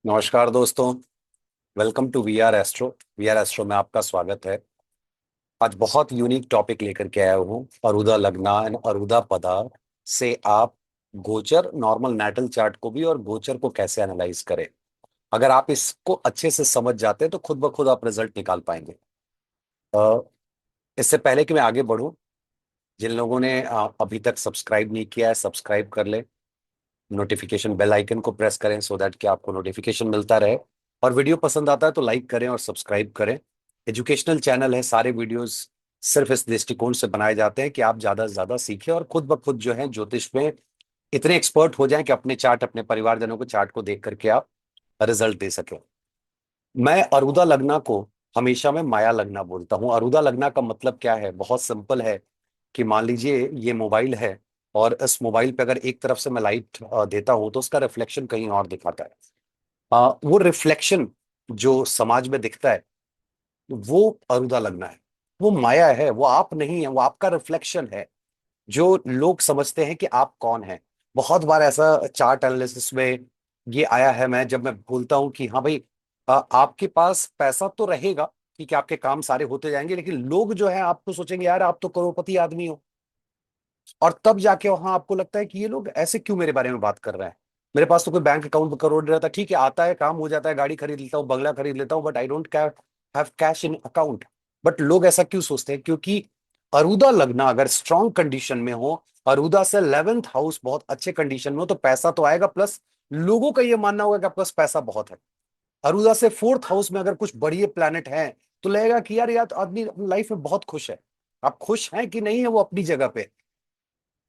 नमस्कार दोस्तों। Welcome to we are astro. We are astro में आपका स्वागत है। आज बहुत यूनिक टॉपिक लेकर के आया हूँ, अरुदा लग्ना एंड अरुदा पदा से आप गोचर नॉर्मल नेटल चार्ट को भी और गोचर को कैसे एनालाइज करें। अगर आप इसको अच्छे से समझ जाते हैं तो खुद ब खुद आप रिजल्ट निकाल पाएंगे। अ, इससे पहले कि मैं आगे बढ़ूं, जिन लोगों ने अभी तक सब्सक्राइब नहीं किया है सब्सक्राइब कर ले। नोटिफिकेशन बेल आइकन को प्रेस करें सो दैट कि आपको नोटिफिकेशन मिलता रहे। और वीडियो पसंद आता है तो लाइक करें और सब्सक्राइब करें। एजुकेशनल चैनल है, सारे वीडियोस सिर्फ इस दृष्टिकोण से बनाए जाते हैं कि आप ज्यादा से ज्यादा सीखें और खुद ब खुद जो है ज्योतिष में इतने एक्सपर्ट हो जाएं कि अपने चार्ट, अपने परिवारजनों को चार्ट को देख करके आप रिजल्ट दे सकें। मैं अरुदा लगना को हमेशा मैं माया लगना बोलता हूँ। अरुदा लगना का मतलब क्या है? बहुत सिंपल है कि मान लीजिए ये मोबाइल है और इस मोबाइल पे अगर एक तरफ से मैं लाइट देता हूं तो उसका रिफ्लेक्शन कहीं और दिखाता है। वो रिफ्लेक्शन जो समाज में दिखता है वो अरुदा लगना है। वो माया है, वो आप नहीं है, वो आपका रिफ्लेक्शन है जो लोग समझते हैं कि आप कौन है। बहुत बार ऐसा चार्ट एनालिसिस में ये आया है, मैं जब मैं बोलता हूं कि हाँ भाई, आपके पास पैसा तो रहेगा, ठीक है, आपके काम सारे होते जाएंगे, लेकिन लोग जो है आपको सोचेंगे यार आप तो करोड़पति आदमी हो। और तब जाके वहां आपको लगता है कि ये लोग ऐसे क्यों मेरे बारे में बात कर रहे हैं। मेरे पास तो कोई बैंक अकाउंट करोड़ नहीं रहता, ठीक है, आता है, काम हो जाता है, गाड़ी खरीद लेता हूँ, बंगला खरीद लेता हूँ, but I don't have cash in account. But लोग ऐसा क्यों सोचते हैं? क्योंकि अरुदा लगना अगर स्ट्रांग कंडीशन में हो, अरुदा से 11th हाउस बहुत अच्छे कंडीशन में हो, तो पैसा तो आएगा, प्लस लोगों का ये मानना होगा कि आपके पास पैसा बहुत है। अरुदा से 4th हाउस में अगर कुछ बढ़िया प्लैनेट है तो लगेगा कि यार तो आदमी अपनी लाइफ में बहुत खुश है। आप खुश हैं कि नहीं है वो अपनी जगह पे।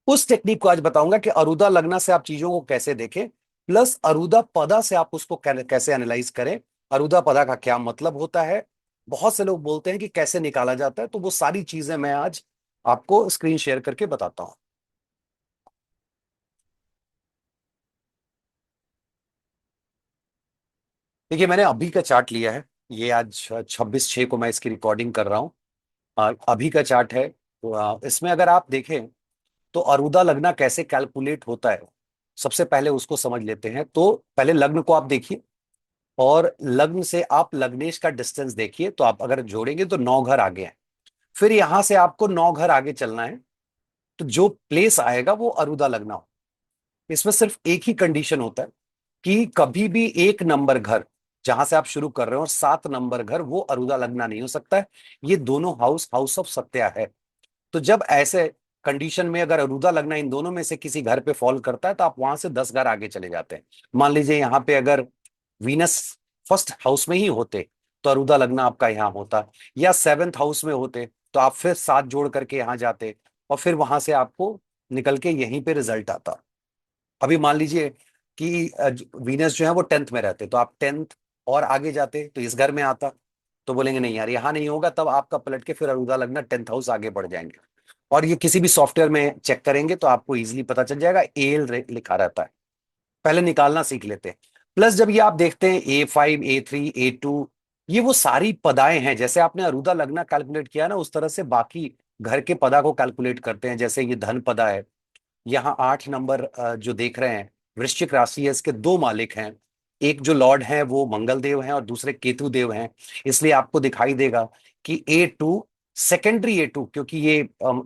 उस टेक्निक को आज बताऊंगा कि अरुदा लगना से आप चीजों को कैसे देखें, प्लस अरुदा पदा से आप उसको कैसे एनालाइज करें। अरुदा पदा का क्या मतलब होता है, बहुत से लोग बोलते हैं कि कैसे निकाला जाता है, तो वो सारी चीजें मैं आज आपको स्क्रीन शेयर करके बताता हूं। देखिए, मैंने अभी का चार्ट लिया है। ये आज 26/6 को मैं इसकी रिकॉर्डिंग कर रहा हूँ। अभी का चार्ट है, तो इसमें अगर आप देखें तो अरुदा लगना कैसे कैलकुलेट होता है, सबसे पहले उसको समझ लेते हैं। तो पहले लग्न को आप देखिए और लग्न से आप लग्नेश का डिस्टेंस देखिए, तो आप अगर जोड़ेंगे तो 9 घर आगे हैं। फिर यहां से आपको 9 घर आगे चलना है, तो जो प्लेस आएगा वो अरुदा लगना हो। इसमें सिर्फ एक ही कंडीशन होता है कि कभी भी 1 नंबर घर जहां से आप शुरू कर रहे हो और 7 नंबर घर वो अरुदा लगना नहीं हो सकता है। ये दोनों हाउस हाउस ऑफ सत्या है। तो जब ऐसे कंडीशन में अगर अरुदा लगना इन दोनों में से किसी घर पे फॉल करता है तो आप वहां से 10 घर आगे चले जाते हैं। मान लीजिए यहाँ पे अगर वीनस फर्स्ट हाउस में ही होते तो अरुदा लगना आपका यहाँ होता, या 7th हाउस में होते तो आप फिर 7 जोड़ करके यहाँ जाते और फिर वहां से आपको निकल के यहीं पे रिजल्ट आता। अभी मान लीजिए कि वीनस जो है वो 10th में रहते, तो आप 10th और आगे जाते तो इस घर में आता। तो बोलेंगे नहीं यार यहाँ नहीं होगा, तब आपका पलट के फिर अरुदा लगना 10th हाउस आगे बढ़ जाएंगे। और ये किसी भी सॉफ्टवेयर में चेक करेंगे तो आपको इजीली पता चल जाएगा, एल लिखा रहता है। पहले निकालना सीख लेते हैं। प्लस जब ये आप देखते हैं A5 A3 A2, ये वो सारी पदाएं हैं। जैसे आपने अरुदा लगना कैलकुलेट किया ना, उस तरह से बाकी घर के पदा को कैलकुलेट करते हैं। जैसे ये धन पदा है, यहाँ 8 नंबर जो देख रहे हैं, वृश्चिक राशि है, इसके 2 मालिक हैं। एक जो लॉर्ड है वो मंगल देव हैं और दूसरे केतु देव हैं। इसलिए आपको दिखाई देगा कि A2 सेकेंडरी A2, क्योंकि ये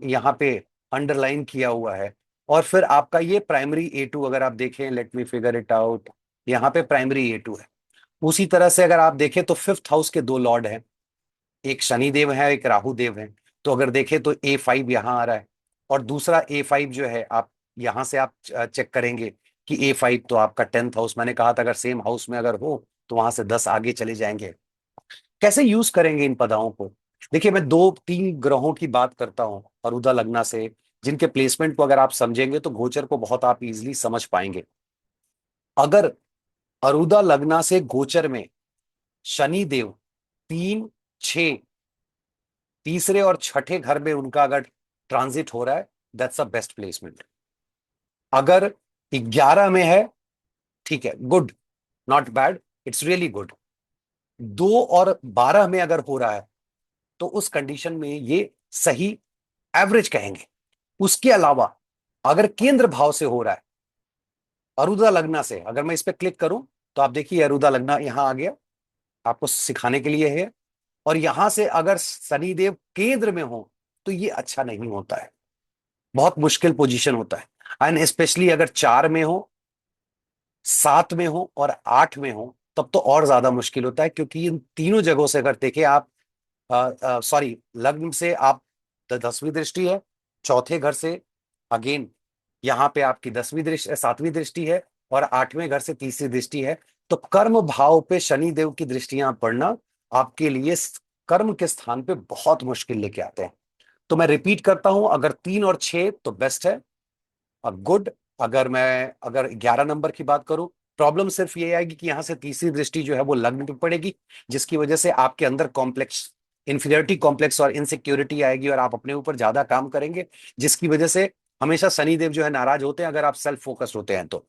यहाँ पे अंडरलाइन किया हुआ है। और फिर आपका ये प्राइमरी A2 अगर आप देखें, let me figure it out, यहाँ पे प्राइमरी A2 है। उसी तरह से अगर आप देखें तो 5th हाउस के 2 लॉर्ड हैं, एक शनि देव है, एक राहु देव है। तो अगर देखें तो A5 यहाँ आ रहा है, और दूसरा A5 जो है, आप यहां से आप चेक करेंगे कि A5 तो आपका 10th हाउस, मैंने कहा था अगर सेम हाउस में अगर हो तो वहां से 10 आगे चले जाएंगे। कैसे यूज करेंगे इन पदाओं को? देखिए, मैं 2-3 ग्रहों की बात करता हूं अरुदा लगना से, जिनके प्लेसमेंट को अगर आप समझेंगे तो गोचर को बहुत आप इजीली समझ पाएंगे। अगर अरुदा लगना से गोचर में शनि देव 3, 6, तीसरे और छठे घर में उनका अगर ट्रांजिट हो रहा है, दैट्स अ बेस्ट प्लेसमेंट। अगर 11 में है, ठीक है, good, not bad, it's really good. 2 और 12 में अगर हो रहा है तो उस कंडीशन में ये सही, एवरेज कहेंगे। उसके अलावा अगर केंद्र भाव से हो रहा है, अरुदा लगना से अगर मैं इस पे क्लिक करूं तो आप देखिए अरुदा लगना यहाँ आ गया, आपको सिखाने के लिए है। और यहां से अगर शनिदेव केंद्र में हो तो ये अच्छा नहीं होता है, बहुत मुश्किल पोजीशन होता है। एंड स्पेशली अगर 4 में हो, 7 में हो और 8 में हो, तब तो और ज्यादा मुश्किल होता है, क्योंकि इन तीनों जगहों से अगर देखें आप, सॉरी, लग्न से आप 10वीं दृष्टि है, चौथे घर से अगेन यहाँ पे आपकी 10वीं दृष्टि, 7वीं दृष्टि है, और 8वें घर से तीसरी दृष्टि है। तो कर्म भाव पे शनि देव की दृष्टियां पड़ना आपके लिए कर्म के स्थान पे बहुत मुश्किल लेके आते हैं। तो मैं रिपीट करता हूं, अगर 3 और 6 तो बेस्ट है, गुड। अगर 11 नंबर की बात करूं, प्रॉब्लम सिर्फ ये आएगी कि यहां से तीसरी दृष्टि जो है वो लग्न पे पड़ेगी, जिसकी वजह से आपके अंदर कॉम्प्लेक्स, इंफीरियरिटी कॉम्प्लेक्स और इनसिक्योरिटी आएगी, और आप अपने ऊपर ज्यादा काम करेंगे, जिसकी वजह से हमेशा शनिदेव जो है नाराज होते हैं अगर आप सेल्फ फोकस्ड होते हैं तो।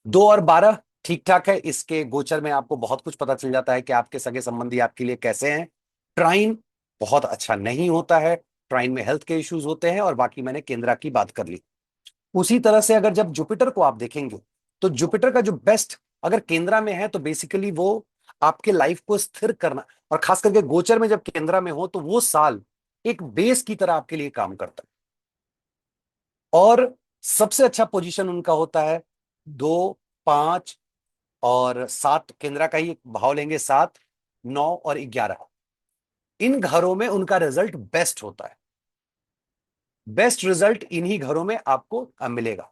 2 और 12 ठीक ठाक है, इसके गोचर में आपको बहुत कुछ पता चल जाता है कि आपके सगे संबंधी आपके लिए कैसे हैं। ट्राइन बहुत अच्छा नहीं होता है, ट्राइन में हेल्थ के इश्यूज होते हैं, और बाकी मैंने केंद्रा की बात कर ली। उसी तरह से अगर जब जुपिटर को आप देखेंगे, तो जुपिटर का जो बेस्ट अगर केंद्रा में है तो बेसिकली वो आपके लाइफ को स्थिर करना, और खास करके गोचर में जब केंद्रा में हो तो वो साल एक बेस की तरह आपके लिए काम करता है। और सबसे अच्छा पोजीशन उनका होता है 2, 5 और 7, केंद्रा का ही भाव लेंगे, 7, 9 और 11। इन घरों में उनका रिजल्ट बेस्ट होता है। बेस्ट रिजल्ट इन्हीं घरों में आपको मिलेगा।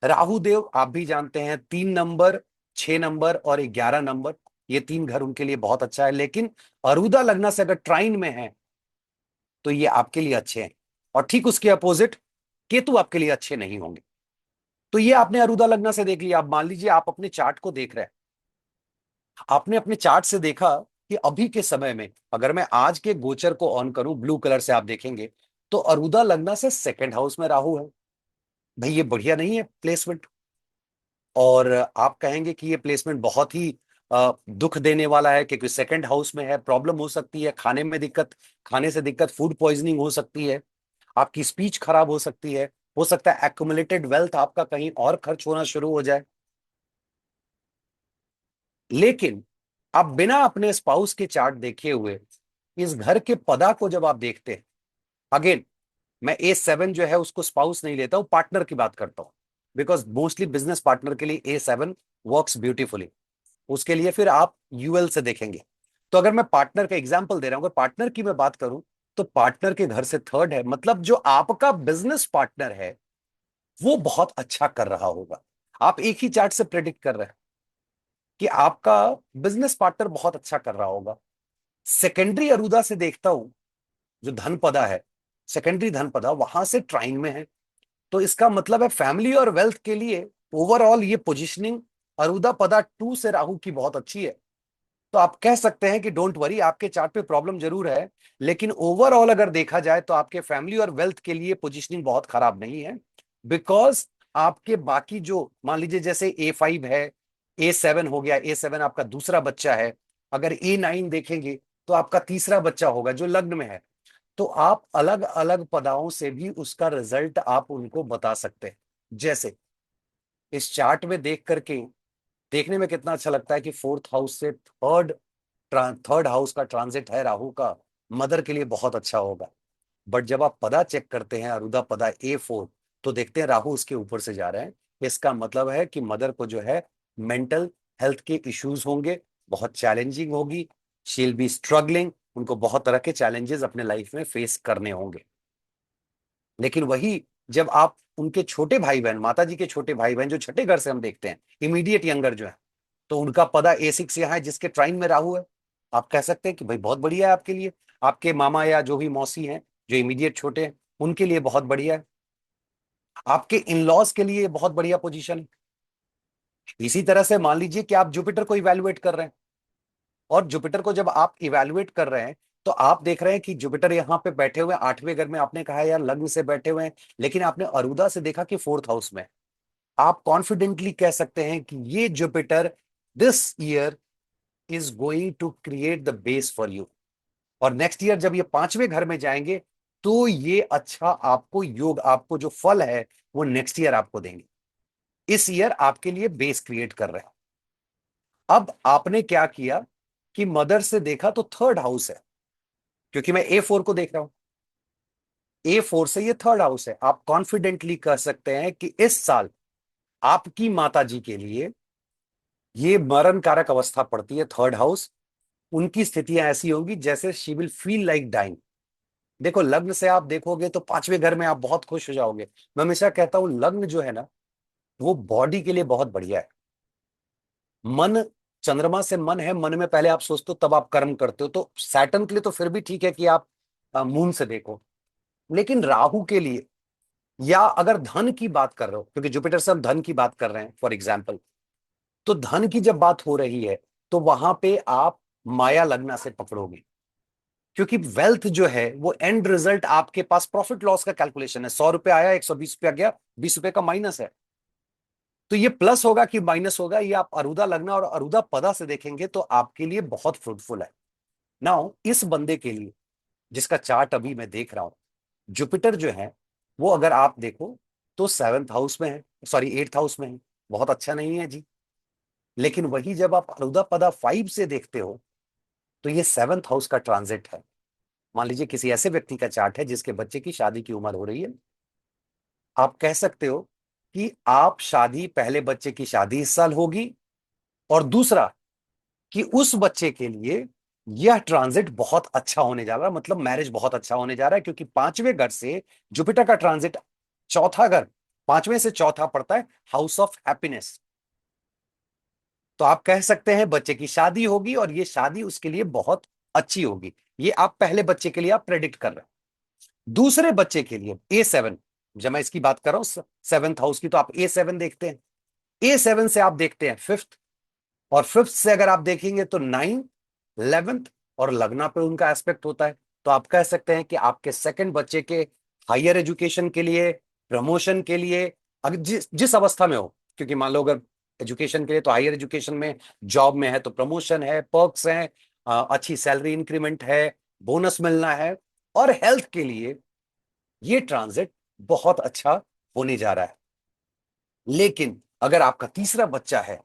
राहु देव आप भी जानते हैं, 3 नंबर, 6 नंबर और 11 नंबर, ये 3 घर उनके लिए बहुत अच्छा है। लेकिन अरुदा लग्न से अगर ट्राइन में है तो ये आपके लिए अच्छे हैं, और ठीक उसके अपोजिट केतु आपके लिए अच्छे नहीं होंगे। तो ये आपने अरुदा लग्न से देख लिया। आप मान लीजिए आप अपने चार्ट को देख रहे हैं, आपने अपने चार्ट से देखा कि अभी के समय में अगर मैं आज के गोचर को ऑन करूं, ब्लू कलर से आप देखेंगे, तो अरुदा लग्न से सेकंड हाउस में राहु है। भाई ये बढ़िया नहीं है प्लेसमेंट। और आप कहेंगे कि ये प्लेसमेंट बहुत ही दुख देने वाला है, क्योंकि सेकंड हाउस में है, प्रॉब्लम हो सकती है, खाने में दिक्कत, खाने से दिक्कत, फूड पॉइजनिंग हो सकती है, आपकी स्पीच खराब हो सकता है एक्युमुलेटेड वेल्थ आपका कहीं और खर्च होना शुरू हो जाए। लेकिन आप बिना अपने स्पाउस के चार्ट देखे हुए इस घर के पदा को जब आप देखते हैं, अगेन मैं A7 जो है उसको स्पाउस नहीं लेता हूं, पार्टनर की बात करता हूं, बिकॉज मोस्टली बिजनेस पार्टनर के लिए A7 वर्क्स ब्यूटीफुली। उसके लिए फिर आप यूएल से देखेंगे। तो अगर मैं पार्टनर का एग्जांपल दे रहा हूं, अगर पार्टनर की मैं बात करूं, तो पार्टनर के घर से थर्ड है, मतलब जो आपका बिजनेस पार्टनर है वो बहुत अच्छा कर रहा होगा। आप एक ही चार्ट से प्रेडिक्ट कर रहे हैं कि आपका बिजनेस पार्टनर बहुत अच्छा कर रहा होगा। सेकेंडरी अरुदा से देखता हूं, जो धनपदा है, सेकेंडरी धनपदा वहां से ट्राइन में है, तो इसका मतलब है फैमिली और वेल्थ के लिए ओवरऑल ये पोजीशनिंग अरुदा पदा 2 से राहु की बहुत अच्छी है। तो आप कह सकते हैं कि डोंट वरी, आपके चार्ट पे प्रॉब्लम जरूर है, लेकिन ओवरऑल अगर देखा जाए तो आपके फैमिली और वेल्थ के लिए पोजीशनिंग बहुत खराब नहीं है। बिकॉज आपके बाकी जो मान लीजिए जैसे A5 है, A7 हो गया, A7 आपका दूसरा बच्चा है, अगर A9 देखेंगे तो आपका तीसरा बच्चा होगा जो लग्न में है। तो आप अलग अलग पदाओं से भी उसका रिजल्ट आप उनको बता सकते हैं। जैसे इस चार्ट में देख करके देखने में कितना अच्छा लगता है कि फोर्थ हाउस से थर्ड हाउस का ट्रांजिट है राहु का, मदर के लिए बहुत अच्छा होगा। बट जब आप पदा चेक करते हैं, अरुदा पदा A4, तो देखते हैं राहु उसके ऊपर से जा रहे हैं। इसका मतलब है कि मदर को जो है मेंटल हेल्थ के इश्यूज होंगे, बहुत चैलेंजिंग होगी, शी विल बी स्ट्रगलिंग, उनको बहुत तरह के चैलेंजेस अपने लाइफ में फेस करने होंगे। लेकिन वही जब आप उनके छोटे भाई बहन, माता जी के छोटे भाई बहन जो छठे घर से हम देखते हैं, इमीडिएट यंगर जो है, तो उनका पदा A6 यहाँ है जिसके ट्राइन में राहु है। आप कह सकते हैं कि भाई बहुत बढ़िया है आपके लिए, आपके मामा या जो भी मौसी हैं जो इमीडिएट छोटे हैं उनके लिए बहुत बढ़िया है, आपके इन लॉज के लिए बहुत बढ़िया पोजीशन है। इसी तरह से मान लीजिए कि आप जुपिटर को इवेलुएट कर रहे हैं, और जुपिटर को जब आप इवेलुएट कर रहे हैं तो आप देख रहे हैं कि जुपिटर यहाँ पे बैठे हुए हैं 8वें घर में, आपने कहा यार लग्न से बैठे हुए हैं, लेकिन आपने अरुदा से देखा कि फोर्थ हाउस में। आप कॉन्फिडेंटली कह सकते हैं कि ये Jupiter this year is going to create the base for you, और नेक्स्ट ईयर जब ये 5वें घर में जाएंगे तो ये अच्छा आपको योग, आपको जो फल है वो नेक्स्ट ईयर आपको देंगे। इस ईयर आपके लिए बेस क्रिएट कर रहे हैं। अब आपने क्या किया कि मदर से देखा तो थर्ड हाउस है, क्योंकि मैं A4 को देख रहा हूं, A4 से ये थर्ड हाउस है। आप कॉन्फिडेंटली कह सकते हैं कि इस साल आपकी माता जी के लिए ये मरण कारक अवस्था पड़ती है, थर्ड हाउस। उनकी स्थितियां ऐसी होंगी जैसे she will feel like dying. देखो, लग्न से आप देखोगे तो पांचवें घर में आप बहुत खुश हो जाओगे। मैं हमेशा कहता हूं लग्न जो है ना, वो बॉडी के लिए बहुत बढ़िया है। मन, चंद्रमा से मन है, मन में पहले आप सोचते हो तब आप कर्म करते हो, तो सैटर्न के लिए तो फिर भी ठीक है कि आप मून से देखो। लेकिन राहु के लिए, या अगर धन की बात कर रहे हो, क्योंकि जुपिटर से हम धन की बात कर रहे हैं फॉर एग्जाम्पल, तो धन की जब बात हो रही है तो वहां पे आप माया लगना से पकड़ोगे। क्योंकि वेल्थ जो है वो एंड रिजल्ट आपके पास प्रॉफिट लॉस का कैलकुलेशन है। 100 रुपए आया, 120 रुपया गया, 20 रुपए का माइनस है। तो ये प्लस होगा कि माइनस होगा, ये आप अरुदा लगना और अरुदा पदा से देखेंगे तो आपके लिए बहुत फ्रूटफुल है। नाउ इस बंदे के लिए जिसका चार्ट अभी मैं देख रहा हूं, जुपिटर जो है वो अगर आप देखो तो 7th हाउस में है, सॉरी 8th हाउस में है। बहुत अच्छा नहीं है जी। लेकिन वही जब आप अरुदा पदा 5 से देखते हो तो ये 7th हाउस का ट्रांजिट है। मान लीजिए किसी ऐसे व्यक्ति का चार्ट है जिसके बच्चे की शादी की उम्र हो रही है। आप कह सकते हो कि आप शादी, पहले बच्चे की शादी इस साल होगी, और दूसरा कि उस बच्चे के लिए यह ट्रांजिट बहुत अच्छा होने जा रहा है, मतलब मैरिज बहुत अच्छा होने जा रहा है, क्योंकि पांचवें घर से जुपिटर का ट्रांजिट, चौथा घर, पांचवें से चौथा पड़ता है हाउस ऑफ हैप्पीनेस। तो आप कह सकते हैं बच्चे की शादी होगी और ये शादी उसके लिए बहुत अच्छी होगी। ये आप पहले बच्चे के लिए आप प्रेडिक्ट कर रहे हैं। दूसरे बच्चे के लिए A7, जब मैं इसकी बात कर रहा हूं 7th हाउस की, तो आप A7 देखते हैं। A7 से आप देखते हैं फिफ्थ, और फिफ्थ से अगर आप देखेंगे तो 9, 11th, और लगना पे उनका एस्पेक्ट होता है। तो आप कह सकते हैं कि आपके सेकंड बच्चे के हायर एजुकेशन के लिए, प्रमोशन के लिए, अगर जिस जिस अवस्था में हो, क्योंकि मान लो अगर एजुकेशन के लिए तो हायर एजुकेशन में, जॉब में है तो प्रमोशन है, पर्क्स हैं, अच्छी सैलरी इंक्रीमेंट है, बोनस मिलना है, और हेल्थ के लिए ये ट्रांजिट बहुत अच्छा होने जा रहा है। लेकिन अगर आपका तीसरा बच्चा है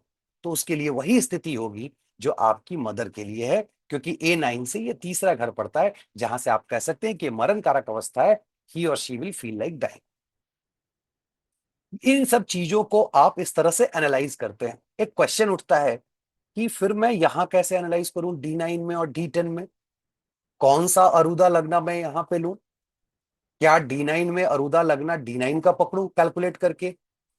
तो उसके लिए वही स्थिति होगी जो आपकी मदर के लिए है, क्योंकि A9 से ये तीसरा घर पड़ता है, जहां से आप कह सकते हैं कि मरण कारक अवस्था है। ही और she will feel like dying. इन सब चीजों को आप इस तरह से एनालाइज करते हैं। एक क्वेश्चन उठता है कि फिर मैं यहां कैसे एनालाइज करूं, D9 में और D10 में कौन सा अरुदा लगना मैं यहां पे लूं? क्या D9 में अरुदा लगना D9 का पकड़ूं कैलकुलेट करके,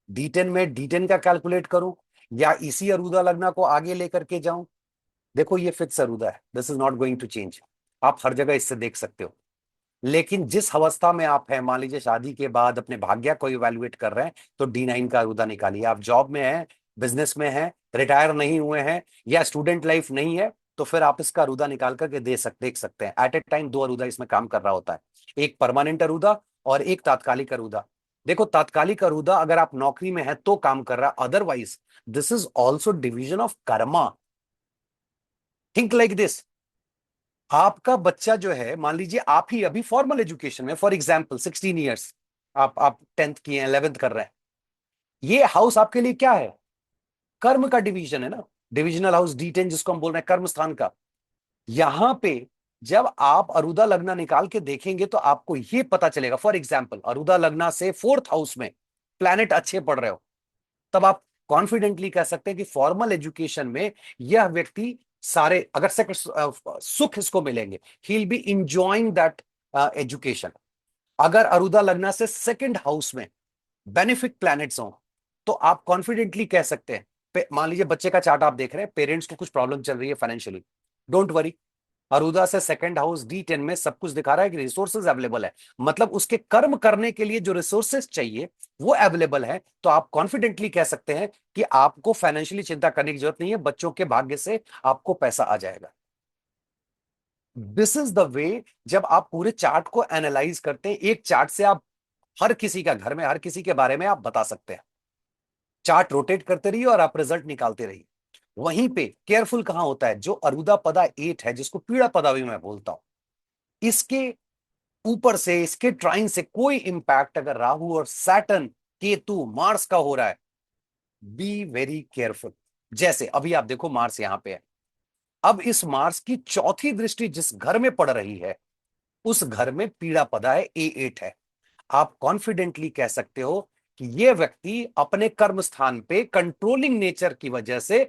D10 में D10 का कैलकुलेट करूं, या इसी अरुदा लगना को आगे लेकर के जाऊं? देखो ये फिक्स अरुदा है, this is not going to change. आप हर जगह इससे देख सकते हो। लेकिन जिस अवस्था में आप हैं, मान लीजिए शादी के बाद अपने भाग्य को इवेल्युएट कर रहे हैं, तो D9 का अरुदा निकालिए। आप जॉब में हैं, बिजनेस में हैं, रिटायर नहीं हुए हैं, या स्टूडेंट लाइफ नहीं है, तो फिर आप इसका अरुदा निकाल करके देख सकते हैं। एट ए टाइम दो अरुदा इसमें काम कर रहा होता है, एक परमानेंट अरुदा और एक तात्कालिक अरुदा। देखो तात्कालिक अरुदा अगर आप नौकरी में है तो काम कर रहा है, otherwise this is also division of Karma. Think like this. आपका बच्चा जो है, मान लीजिए आप ही अभी फॉर्मल एजुकेशन में, फॉर एग्जाम्पल 16 ईयर्स, आप 10th किए हैं, 11th कर रहे हैं, ये हाउस आपके लिए क्या है? कर्म का डिवीजन है ना, डिविजनल हाउस D10 जिसको हम बोल रहे हैं कर्म स्थान का। यहां पे जब आप अरुदा लगना निकाल के देखेंगे तो आपको ये पता चलेगा, फॉर एग्जाम्पल अरुदा लगना से 4th हाउस में प्लैनेट अच्छे पड़ रहे हो, तब आप कॉन्फिडेंटली कह सकते हैं कि फॉर्मल एजुकेशन में यह व्यक्ति सारे, अगर सुख इसको मिलेंगे, he will be enjoying that education. अगर अरुदा लगना से 2nd हाउस में बेनिफिक प्लैनेट्स हो, तो आप कॉन्फिडेंटली कह सकते हैं, मान लीजिए बच्चे का चार्ट आप देख रहे हैं, पेरेंट्स को कुछ प्रॉब्लम चल रही है फाइनेंशियली, डोंट वरी, अरुदा से 2nd हाउस D10 में सब कुछ दिखा रहा है कि रिसोर्सेज अवेलेबल है, मतलब उसके कर्म करने के लिए जो रिसोर्सेज चाहिए वो अवेलेबल है। तो आप कॉन्फिडेंटली कह सकते हैं कि आपको फाइनेंशियली चिंता करने की जरूरत नहीं है, बच्चों के भाग्य से आपको पैसा आ जाएगा। This is the way. जब आप पूरे चार्ट को एनालाइज करते हैं, एक चार्ट से आप हर किसी का घर में, हर किसी के बारे में आप बता सकते हैं। चार्ट रोटेट करते रहिए और आप रिजल्ट निकालते रहिए। वहीं पे केयरफुल कहां होता है, जो अरुदा पदा 8 है, जिसको पीड़ा पदा भी मैं बोलता हूं, इसके ऊपर से, इसके ट्राइन से कोई इंपैक्ट अगर राहु और सैटर्न, केतु, मार्स का हो रहा है, बी वेरी केयरफुल। जैसे अभी आप देखो मार्स यहां पे है, अब इस मार्स की चौथी दृष्टि जिस घर में पड़ रही है उस घर में पीड़ा पदा है, A8 है। आप कॉन्फिडेंटली कह सकते हो कि यह व्यक्ति अपने कर्म स्थान पे कंट्रोलिंग नेचर की वजह से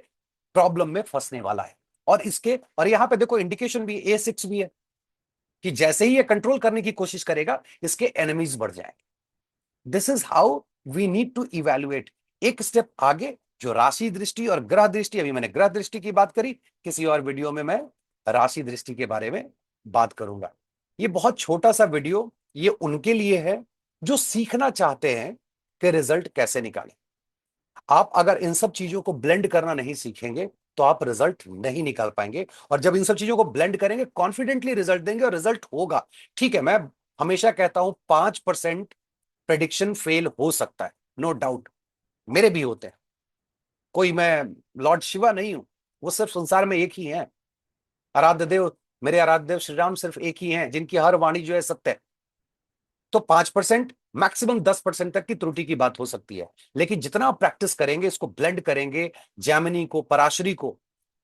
प्रॉब्लम में फंसने वाला है। और यहां पे देखो इंडिकेशन भी A6 भी है कि जैसे ही ये कंट्रोल करने की कोशिश करेगा इसके एनिमीज बढ़ जाएंगे। This is how we need to evaluate. एक स्टेप आगे जो राशि दृष्टि और ग्रह दृष्टि, अभी मैंने ग्रह दृष्टि की बात करी, किसी और वीडियो में मैं राशि दृष्टि के बारे में बात करूंगा। ये बहुत छोटा सा वीडियो ये उनके लिए है जो सीखना चाहते हैं कि रिजल्ट कैसे निकालें। आप अगर इन सब चीजों को ब्लेंड करना नहीं सीखेंगे तो आप रिजल्ट नहीं निकाल पाएंगे, और जब इन सब चीजों को ब्लेंड करेंगे कॉन्फिडेंटली रिजल्ट देंगे और रिजल्ट होगा। ठीक है, मैं हमेशा कहता हूं 5% प्रेडिक्शन फेल हो सकता है, नो डाउट, मेरे भी होते हैं। कोई मैं लॉर्ड शिवा नहीं हूं, वो सिर्फ संसार में एक ही है। आराध्य देव, मेरे आराध्य देव श्री राम सिर्फ एक ही हैं जिनकी हर वाणी जो है सत्य है। तो 5%, मैक्सिमम 10% तक की त्रुटि की बात हो सकती है, लेकिन जितना आप प्रैक्टिस करेंगे, इसको ब्लेंड करेंगे, जैमिनी को, पराशरी को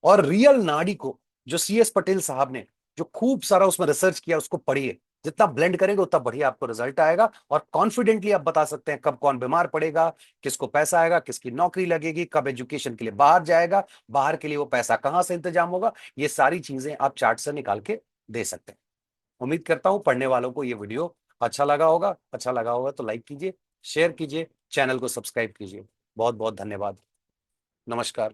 और रियल नाड़ी को, जो CS पटेल साहब ने जो खूब सारा उसमें रिसर्च किया, उसको पढ़िए। जितना ब्लेंड करेंगे उतना बढ़िया आपको रिजल्ट आएगा, और कॉन्फिडेंटली आप बता सकते हैं कब कौन बीमार पड़ेगा, किसको पैसा आएगा, किसकी नौकरी लगेगी, कब एजुकेशन के लिए बाहर जाएगा, बाहर के लिए वो पैसा कहां से इंतजाम होगा। ये सारी चीजें आप चार्ट से निकाल के दे सकते हैं। उम्मीद करता हूं पढ़ने वालों को ये वीडियो अच्छा लगा होगा तो लाइक कीजिए, शेयर कीजिए, चैनल को सब्सक्राइब कीजिए। बहुत बहुत धन्यवाद। नमस्कार।